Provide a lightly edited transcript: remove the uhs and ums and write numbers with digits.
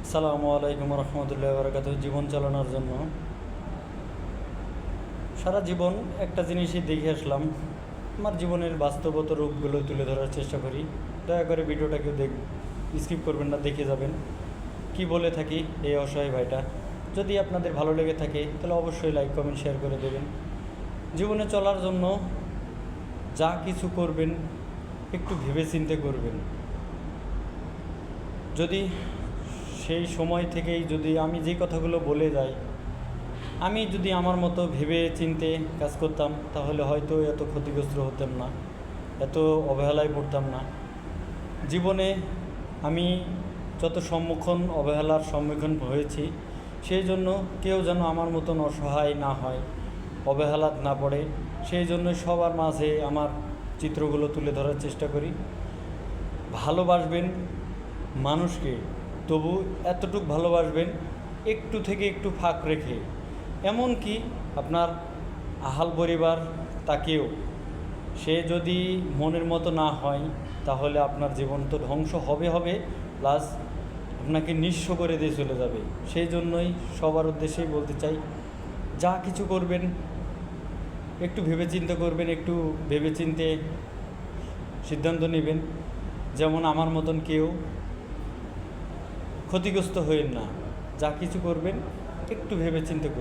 আসসালামু আলাইকুম রহমতুল্লাহ বরকাত। জীবন চালানোর জন্য সারা জীবন একটা জিনিসই দেখে আসলাম, আমার জীবনের বাস্তবত রূপগুলো তুলে ধরার চেষ্টা করি। দয়া করে ভিডিওটা কেউ স্কিপ করবেন না, দেখে যাবেন কি বলে থাকি এই অসহায় ভাইটা। যদি আপনাদের ভালো লেগে থাকে তাহলে অবশ্যই লাইক কমেন্ট শেয়ার করে দেবেন। জীবনে চলার জন্য যা কিছু করবেন একটু ভেবেচিন্তে করবেন। যদি সেই সময় থেকেই যদি আমি যে কথাগুলো বলে যাই, আমি যদি আমার মতো ভেবে চিনতে কাজ করতাম তাহলে হয়তো এত ক্ষতিগ্রস্ত হতাম না, এত অবহেলায় পড়তাম না। জীবনে আমি যত অবহেলার সম্মুখীন হয়েছি, সেই জন্য কেউ যেন আমার মতন অসহায় না হয়, অবহেলাত না পড়ে, সেই জন্য সবার মাঝে আমার চিত্রগুলো তুলে ধরার চেষ্টা করি। ভালোবাসবেন মানুষকে, তবু এতটুকু ভালোবাসবেন একটু থেকে একটু ফাঁক রেখে। এমনকি আপনার আহাল পরিবার, তাকেও সে যদি মনের মতো না হয় তাহলে আপনার জীবন তো ধ্বংস হবে প্লাস আপনাকে নিঃস্ব করে দিয়ে চলে যাবে। সেই জন্যই সবার উদ্দেশ্যেই বলতে চাই, যা কিছু করবেন একটু ভেবেচিন্তে করবেন, একটু ভেবেচিন্তে সিদ্ধান্ত নেবেন। যেমন আমার মতন কেউ ক্ষতিগ্রস্ত হয়েন না, যা কিছু করবেন একটু ভেবেচিন্তে করবেন।